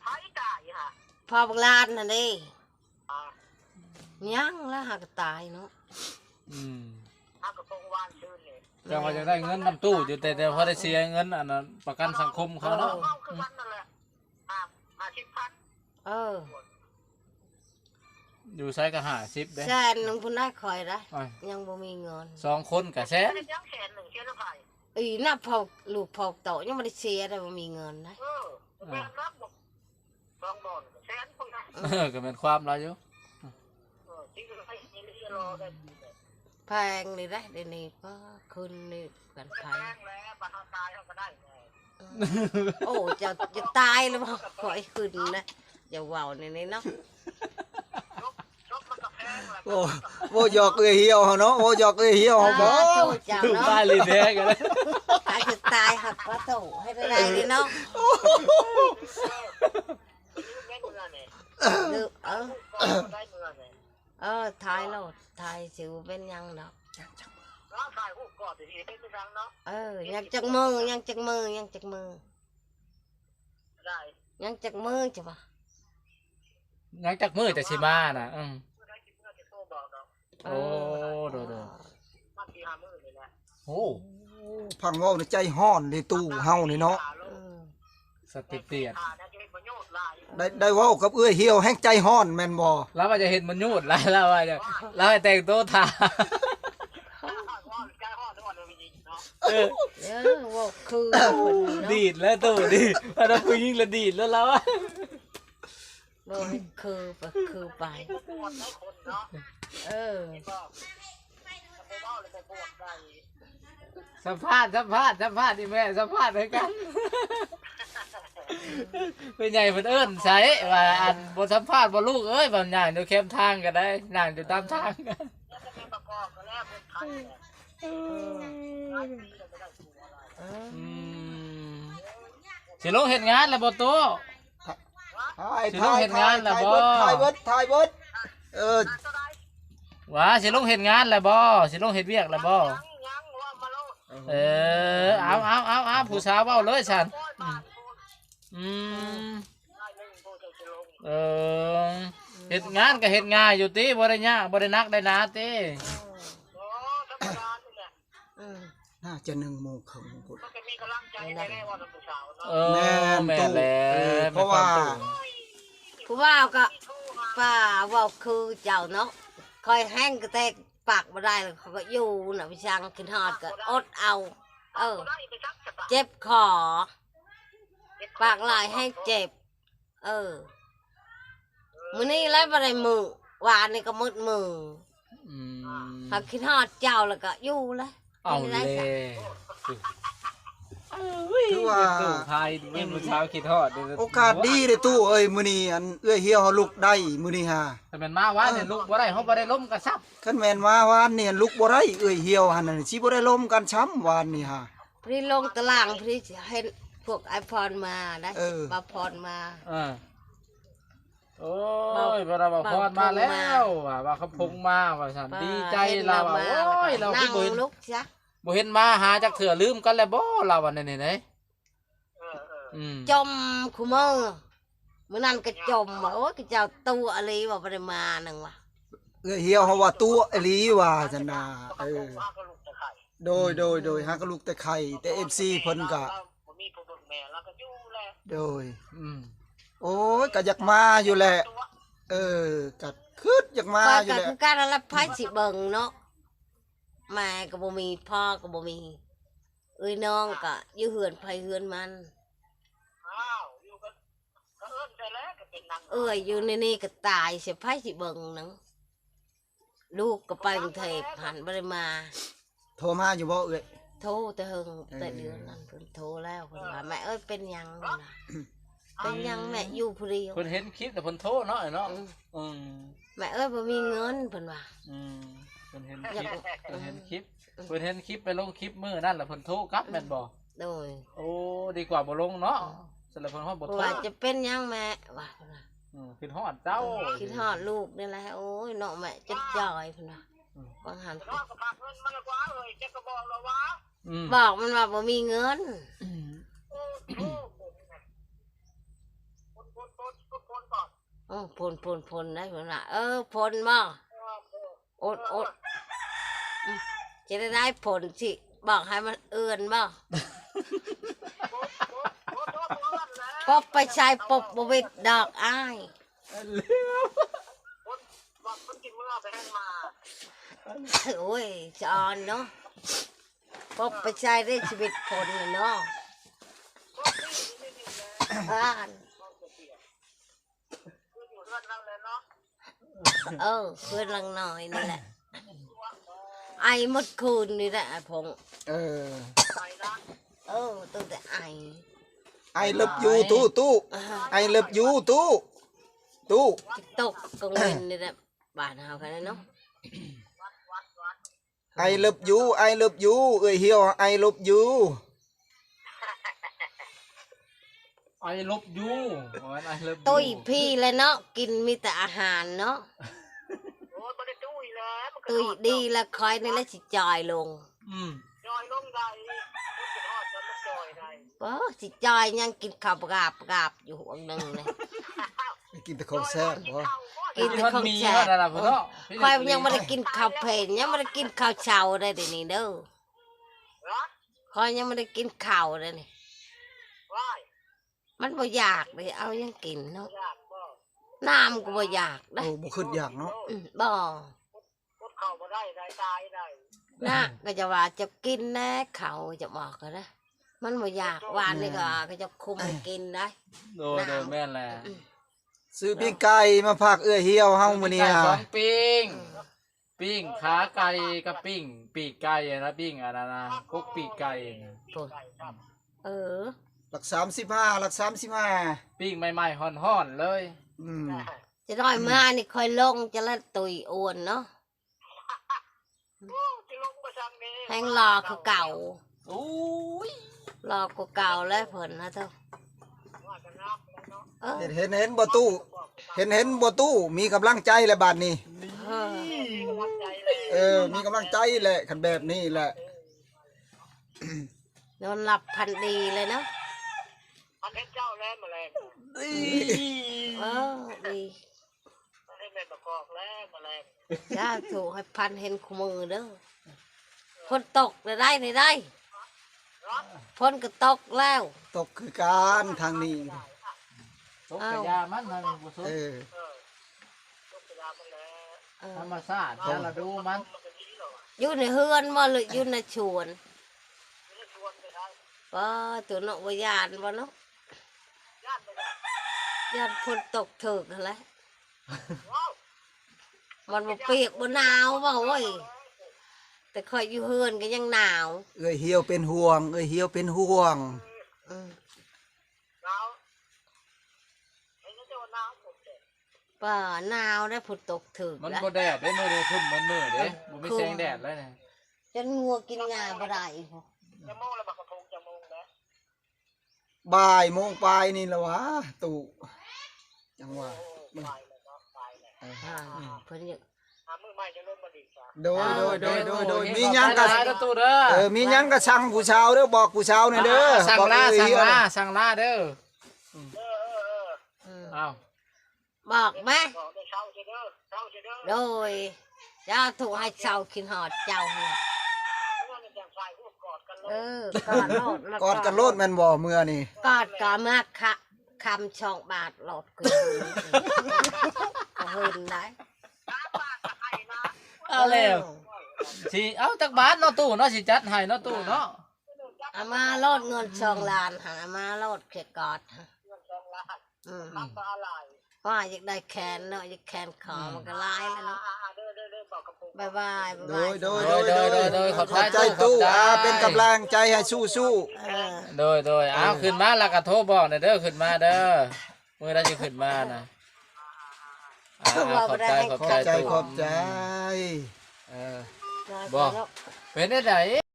ไผ่ตายฮะพอบักลานน่ะดิยังแล้วหากตายเนาะหากระโปรงวานชื่นเลยจังว่าจะได้เงินนำตู้อยู่แต่พอได้เสียเงินอันนั้นประกันสังคมเขาเนาะคือกันนั่นแหละ50,000อยู่ใช้ก็50เด้แสนนึงพุ่นได้คอยได้ยังบ่มีเงิน2คนก็แสนยังแสน1เสียแล้วไผน่ะพอลูกพอโตยังบ่ได้เสียได้บ่มีเงินนะแม่รับบ่2บ่อนแสนพุ่นนะก็เป็นความเราอยู่จริงๆไอ้นี่รอได้แพงเลยได้เดี๋ยวนี้ก็คืนนี่กันไผแพงแล้วบัดเฮาตายเฮาก็ได้โอ้จะตายแล้วบ่ขอยขึ้นนะอย่าเว้านี่เนาะโอ้หยอกเหี่ยวเนาะโอ้หยอกเหี่ยวบ่ถูกตายเลยแท้กันแล้วตายหักพระโตให้ไปได้ดิเนาะทายโลดทายสิวเป็นยังดอกยังจักมือยังจักมือยังจักมือยังจักมือจ้ะป่ะยังจักมือแต่สิมาน่ะโอ้โดโอ้พังเว้าในใจฮ้อนในตู้เฮานี่เนาะสติเตียดได้เว้ากับเอื้อยเหี่ยวแห่งใจฮ้อนแม่นบ่แล้วว่าจะเห็นมันยูดแล้วว่าจะแล้วให้แต่งตัวทาว่าคือดีดแล้วตู้ดีถ้าเราคุยยิ่งละดีดแล้วเราคือไปสัมภาษณ์นี่แม่สัมภาษณ์ให้กันเป็นไงเพิ่นเอิ้นใช้ว่าอันบ่สัมภาษณ์บ่ลูกเอ้ยบางอย่างเดี๋ยวเข้มทางก็ได้นั่งอยู่ตามทางกันสิลงเฮ็ดงานแล้วบ่โตสิลงเฮ็ดงานแล้วบ่ถ่ายเบิดว่าสิลงเฮ็ดงานแล้วบ่สิลงเฮ็ดเวียกแล้วบ่เอาผู้สาวเว้าเลยฉันเฮ็ดงานก็เฮ็ดง่ายอยู่ติบ่ได้ยากบ่ได้หนักได้หนาติน่าจะ1:30นพุ่นแม่นแล้วเพราะว่าก็ป้าเว้าคือเจ้าเนาะคอยแห้งก็แตกปากบ่ได้เขาก็อยู่น่ะพี่ช่างกินฮอดก็อดเอาเจ็บคอปากลายให้เจ็บมื้อนี้แล้วบ่ได้มือวานนี่ก็มืดมือหากกินฮอดเจ้าแล้วก็อยู่เลยเอาเลยคือว่าตู้ไทยเมื่อเช้าคิดฮอดโอกาสดีเด้ตู้เอ้ยมื้อนี้อันเอื้อยเหี่ยวเฮาลุกได้มื้อนี้ฮะแต่มันมาว่าเนี่ยลุกบ่ได้เฮาบ่ได้ล้มกันซับคันแม่นมาวานนี่ลุกบ่ได้เอื้อยเหี่ยวหั่นน่ะสิบ่ได้ล้มกันช้ำวานนี่ฮะพี่ลงตารางพี่เห็นพวกไอพรมาได้บาพรมาโอ้ยบาพรมาแล้วว่าเขาพงมาว่าซั่นดีใจเราโอ้ยเราคือบ่เห็นบ่เห็นมาหาจักเถื่อลืมกันแล้วบ่เราว่านี่ไหนจมคุมือมื้อนั้นก็จมว่าโอ้ยเจ้าตัวอะไรว่าบ่ได้มานึงว่ะเอื้อยเหี่ยวเฮาว่าตัวอีหลีว่าซั่นน่ะโดยหากลูกแต่ไข่แต่ FC เพิ่นก็มีผู้เบิ่งแม่แล้วก็อยู่แหละโดยโอ้ยก็อยากมาอยู่แหละก็คิดอยากมาอยู่แหละก็คือการรับไผสิเบิ่งเนาะแม่ก็บ่มีพ่อก็บ่มีน้องก็อยู่เฮือนไผเฮือนมันอยู่กันก็เอิ้นได้แล้วก็เป็นนางอยู่ในนี่ก็ตายสิไผสิเบิ่งนังลูกก็ไปกรุงเทพหันบ่ได้มาโทรมาอยู่บ่เอ้ยโทรแต่เฮิงแต่เดือนนั้นเพิ่นโทรแล้วเพิ่นว่าแม่เอ้ยเป็นหยังน่ะเป็นหยังแม่อยู่ผู้เดียวเพิ่นเห็นคลิปแต่เพิ่นโทรเนาะแม่เอ้ยบ่มีเงินเพิ่นว่าเพิ่นเห็นคลิปไปลงคลิปมื้อนั่นแหละเพิ่นโทรกลับแม่นบ่โดยโอ้ดีกว่าบ่ลงเนาะสำหรับเพิ่นฮอดบ่โทรว่าจะเป็นหยังแม่ว่าคิดฮอดเจ้าคิดฮอดลูกนี่แหละโอ้ยเนาะแม่จัดจ่อยเพิ่นว่าบางหันก็ฝากเงินมันละกว่าเอ้ยจะก็บอกแล้วว่าบอกมันว่าบ่มีเงิน พลได้ผลละพลบ่อดจะได้ผลสิบอกให้มันเอื่นบ่ปบไปใช้ปบบวิดดอกอ้ายโอ้ยจอนเนาะปบไปใช้ได้ชีวิตผลเนาะเพื่อนลังหน่อยนี่แหละไอหมดคืนนี่แหละพงตัวแต่ไอเลิฟยูตู้ไอเลิฟยูตู้ตกกังเวนนี่แหละบ้านเฮากันเนาะไอเลิฟยูเอ้ยเฮียวไอเลิฟยูไอลบยูตุ้ยพี่เลยเนาะกินมีแต่อาหารเนาะตุ้ยดีแล้วคอยนี่แล้วสิจอยลงจอยลงได้ทอดจนจอยได้สิจอยยังกินข้าวกราบอยู่หัวนึงเลยกินแต่ของแซ่บบ่กินแต่ของแซ่บคอยยังไม่ได้กินข้าวเผ็ดยังไม่ได้กินข้าวเช้าได้เดี๋ยวนี้เด้อคอยยังไม่ได้กินข้าวเลยนี่มันบ่อยากเลยเอายังกินเนาะน้ำก็บ่อยากได้บ่ขึ้นอยากเนาะบ่เข้าบ่ได้ตายได้นะก็จะว่าจะกินแน่เขาจะบอกก็นะมันบ่อยากวานนี่ก็จะคุมกินได้โดยแม่นแหละซื้อปิ้งไก่มาฝากเอื้อเหี่ยวเฮามื้อนี้ฮะปิ้งขาไก่กับปิ้งปีกไก่นะปิ้งอันนั้นนะพวกปีกไก่หลัก35หลัก35ปิ้งใหม่ๆฮ้อนๆเลยจะน้อยมานี่ค่อยลงจะละตุยอ้วนเนาะแห้งรอเขาเก่ารอเขาเก่าแล้วเพิ่นนะเจ้าเห็นบ่ตู้เห็นบ่ตู้มีกำลังใจแล้วบาดนี้มีกำลังใจแหละคันแบบนี้แหละนอนหลับพันดีเลยนะพันเฮ็ดเจ้าแล้วมาแรงดีให้แม่ประกอบแล้วมาแรงจ้าถูกให้พันเห็นคู่มือเด้อฝนตกได้ฝนก็ตกแล้วตกคือการทางนี้ตกกระยามันมันบ่สนธรรมชาติจะละดูมันอยู่ในเฮือนบ่หรืออยู่ในชวนตัวเนาะบ่ยานบ่เนาะยานฝนตกถึกแล้วมันบ่เปียกบ่หนาวบ่เว้ยแต่คอยอยู่เฮือนก็ยังหนาวเอ้ยเหี่ยวเป็นห่วงป่าหนาวได้ฝนตกถึกมันบ่แดดได้มื้อเด้ทุ่มมันมื้อเด้บ่มีแสงแดดเลยนะจนงัวกินงาบ่ได้พอจะโมงแล้วบักกระทงจะโมงนะบ่ายโมงปลายนี่ล่ะวะตู่จังหวะเพิ่นอยากมื้อใหม่จะเริ่มบ่ดีจ้ะโดยมีหยังก็มีหยังก็สั่งผู้ชาวเด้อบอกผู้ชาวนี่เด้อสั่งหน้าเด้ออ้าวบอกไหมโดยจะถูกให้เจ้ากินหอดเจ้าเนี่ยกอดกันโลดแม่นบ่เมื่อนี่กอดก็มากคำช่องบาทโลดก็เฮินได้เอาแล้วสิเอาจักบาทเนาะตู้เนาะสิจัดให้เนาะตู้เนาะเอามาโลดเงิน2 ล้านหามาโลดเขกอดว่าอยากได้แขนเนาะอยากแขนขอมันก็ลายแล้วเนาะบายโดยขอบใจตู้เป็นกำลังใจให้สู้โดยเอาขึ้นมาแล้วก็โทรบอกเด้อขึ้นมาเด้อมื้อใดสิขึ้นมานะขอบใจบอกเป็นได้ได